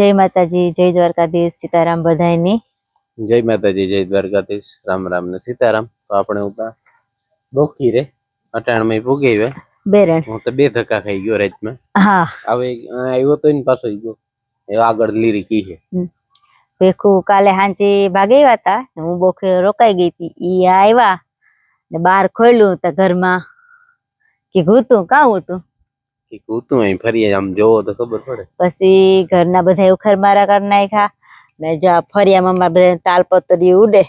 जय माताजी, जय द्वारकाधीश, सीताराम बधाईनी। जय माताजी, जय द्वारकाधीश, राम राम ने सीताराम। तो આપણે ઉતા બોકી રે અટાણ માં ભૂગી વે બેરણ હું તો બે ધક્કા ખાઈ ગયો રાતમાં. હા હવે આવ્યો તો ને પાછો ગયો એ આગળ લીરી કી છે ભેખું કાલે હાંજે ભાગી હતા, હું બોખે રોકાઈ ગઈ હતી. ઈ આવ્યા ને બહાર ખોલ્યું તો ઘરમાં કે ઘૂતું કાં હતું કે કૂતું અહીં ફરી આમ જોવો તો ખબર પડે. પછી ઘરના બધા ઉખર મારા કરી નાખ્યા ને જો ફરિયામાં મારા બધા તાલપતરી ઉડે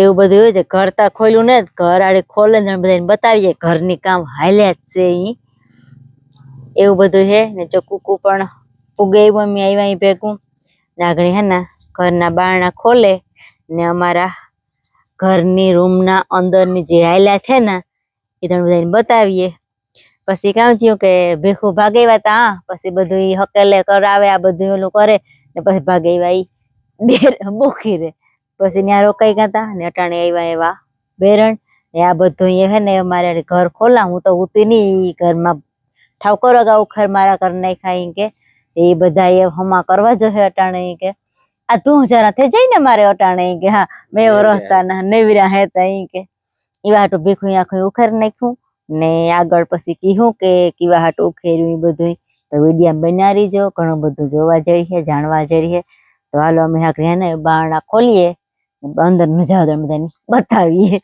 એવું બધું હોય છે. ઘર તા ખોલ્યું ને ઘર આડે ખોલે ને બધાને બતાવીએ ઘરની કામ હાલ્યા જ છે ઈ એવું બધું છે ને. જો કુકુ પણ ઉગે મમ્મી આવ્યા અહીં ભેગું ને આગળ હે ને ઘરના બારણા ખોલે ને અમારા ઘરની રૂમના અંદરની જે હાલ્યા છે ને એ તમે બધાને બતાવીએ. પછી કામ થયું કે ભેખું ભાગેવા તા, પછી બધું ઈ હકેલે કરાવે, આ બધું ઓલું કરે ને પછી ભાગેવા ઈ બેર બોખી રે. પછી ત્યાં રોકાઈ ગયા તા ને અટાણે આવ્યા એવા બેરણ ને આ બધું એ હે ને અમારે ઘર ખોલા. હું તો ઉતી નહીં ઘરમાં ઠાવકરો ગા ઉખર મારા કરી નાખ્યા કે એ બધા એ હમા કરવા જશે અટાણે કે આ તું જરા થઈ જાય ને મારે અટાણે કે હા મેં વરસતા ના નેવરા હેતા કે એવા હાટું ભીખું આખું ઉખેર નાખ્યું ને આગળ પછી કીધું કે કેવા હાટું ઉખેર્યું એ બધું. તો વિડીયા બન્યા રહીજો, ઘણું બધું જોવા જઈ છે, જાણવા જઈ છે. તો હાલો અમે આગળ ને બારણા ખોલીએ અંદર મજા આવે બધાને બતાવીએ.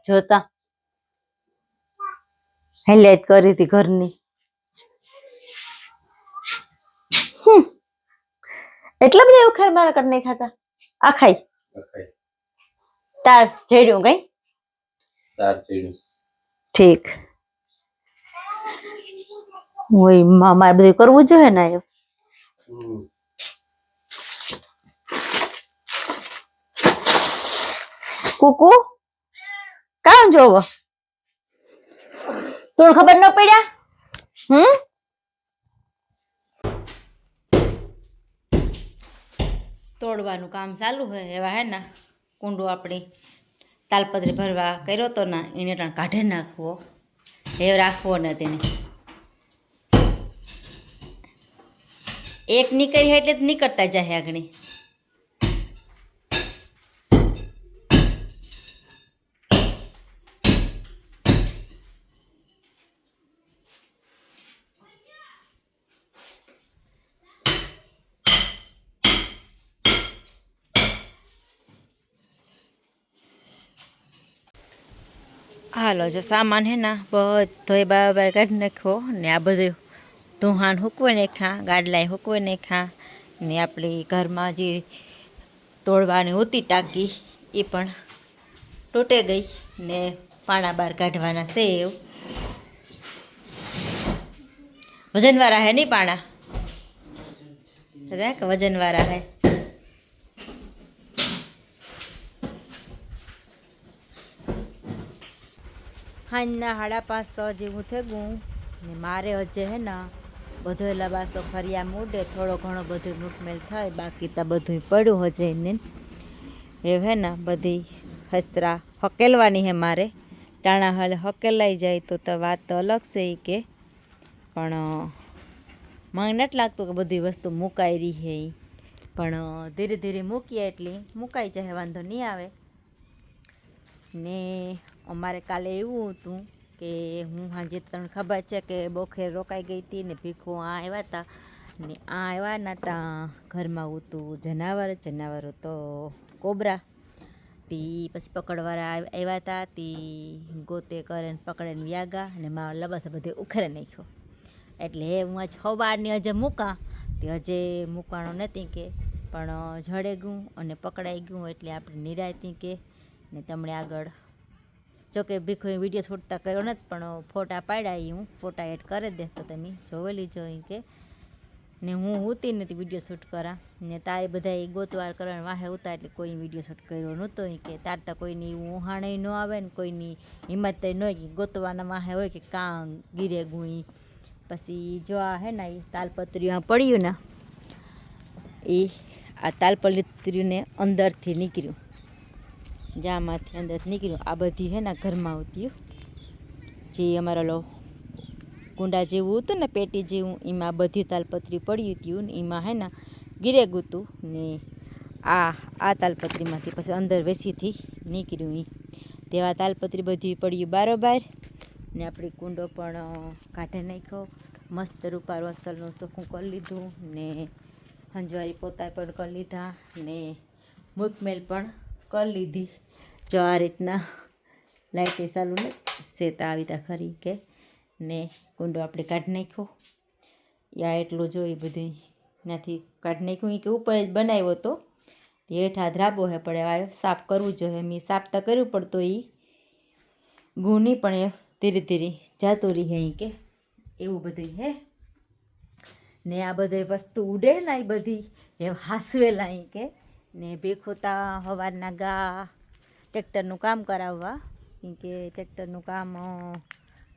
જોતા હાઈલાઈટ કરી હતી ઘરની. એટલા બધા ઉખેર મારા કરી નહીં ખાતા આખાઈ તાર જેડ્યું ગઈ તાર ચીડ્યું ઠીક હોય મારે બધું કરવું જોઈએ ને. એવું કુકુ કામ જોવો તોડ ખબર ન પડ્યા. તોડવાનું કામ ચાલુ હોય એવા હે ને કુંડો આપણી તાલપત્રી ભરવા કર્યો તો ને એને કાઢે નાખવો એ રાખવો ને તેને એક નીકળી હોય એટલે નીકળતા જાય આગળ. હાલો જો સામાન હે ને બધો બરાબર કાઢી નાખ્યો ને આ બધું ધુહાન હૂકવી નાખ્યા, ગાડલાએ હૂકવી નાખ્યા ને આપણી ઘરમાં જે તોડવાની હતી ટાંકી એ પણ તૂટે ગઈ ને પાણા બહાર કાઢવાના છે. એવું વજનવાળા હે નહીં પાણા કે વજનવાળા હે. હાંજના 5:30 જેવું થઈ ગયું ને મારે હજે હે ને બધો લબાસો ફરિયા મૂડે થોડો ઘણો બધું મૂકમેલ થાય, બાકી તો બધું પડ્યું હજે એને એ હે ને બધી હસ્ત્રા હકેલવાની હે મારે. ટાણા હાલે હકેલાઈ જાય તો વાત તો અલગ છે એ કે, પણ મને નથી લાગતું કે બધી વસ્તુ મુકાઈ રહી છે એ, પણ ધીરે ધીરે મૂકીએ એટલી મુકાઈ જાય, વાંધો નહીં આવે. ને અમારે કાલે એવું હતું કે હું હાજે તમને ખબર છે કે બોખેર રોકાઈ ગઈ હતી ને ભીખું આ આવ્યા હતા ને આ આવ્યા ના ત્યાં ઘરમાં હતું જનાવર તો કોબરા તી પછી પકડવાળા આવ્યા હતા તી ગોતે કરે ને પકડે ને વ્યાગા ને મારા લબાસ બધે ઉખેરે નાખ્યો. એટલે હું આજ સવારની હજે મૂકા તે હજે મૂકવાનો નથી કે પણ જડે ગયું અને પકડાઈ ગયું એટલે આપણે નિરાયતી કે ને તમને આગળ જોકે ભીખું વિડીયો શૂટતા કર્યો નથી પણ ફોટા પાડ્યા એ હું ફોટા એડ કરી દે તો તમે જોવેલી જોઈ કે ને હું ઉતી નથી વિડીયો શૂટ કરા ને તારે બધા ગોતવાર કરવાના વાહે ઉતા એટલે કોઈ વિડીયો શૂટ કર્યો નહોતો કે તારતા કોઈની ઉહાણે ન આવે ને કોઈની હિંમત ન હોય કે ગોતવાના વાહે હોય કે કાં ગીરે ગુઈ. પછી જો આ હે ને એ તાલપત્રીઓ પડ્યું ને એ આ તાલપત્રીને અંદરથી નીકળ્યું જામાંથી અંદર નીકળ્યું. આ બધી હે ને ઘરમાં આવતી જે અમારા લો કુંડા જેવું હતું ને પેટી જેવું, એમાં બધી તાલપત્રી પડ્યું હતું ને એમાં હે ને ગીરે ગૂતું ને આ તાલપત્રીમાંથી પછી અંદર વેસીથી નીકળ્યું. તેવા તાલપત્રી બધી પડ્યું બારોબાર ને આપણી કુંડો પણ કાઢી નાખ્યો. મસ્ત રૂપારો અસલનું ચોખ્ખું કરી લીધું ને હંજવારી પોતા પણ કરી લીધા ને મૂકમેલ પણ કરી લીધી. જો આ રીતના લાઇટે ચાલુ ને સેતા આવી તા ખરી કે ને કુંડો આપણે કાઢી નાખ્યો. યા એટલું જોઈ બધું ત્યાંથી કાઢી નાખ્યું. કે ઉપર જ બનાવ્યો હતો તે હેઠા ધ્રાબો હે પડે આવ્યો સાફ કરવું જોઈએ. મેં સાફ તો કર્યું પડતો એ ગુની પણ એ ધીરે ધીરે જાતું રહી હે કે એવું બધું હે ને આ બધી વસ્તુ ઉડે ને એ બધી એ હાસવેલા કે ને ભેખોતા સવારના ગા ટ્રેક્ટરનું કામ કરાવવા કે ટ્રેક્ટરનું કામ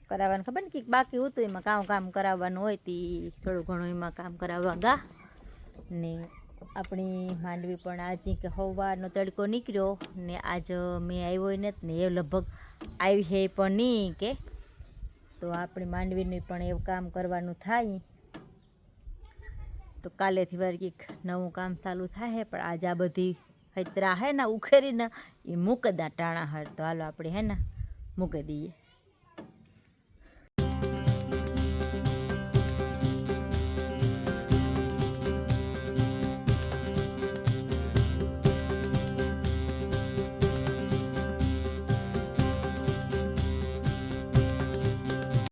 કરાવવાનું ખબર ને કે બાકી હતું એમાં કામ કરાવવાનું હોય તે થોડું ઘણું એમાં કામ કરાવવા ગા ને આપણી માંડવી પણ આજે કે સવારનો તડકો નીકળ્યો ને આજ મેં આવ્યો નથી ને એ લગભગ આવી હે પણ નહીં કે તો આપણી માંડવીનું પણ એવું કામ કરવાનું થાય તો કાલેથી વાર કંઈક નવું કામ ચાલુ થાય. પણ આજ આ બધી હૈતરા હે ને ઉખેરીને એ મૂકદા ટાણા હર તો હાલો આપણે હે ને મૂકી દઈએ.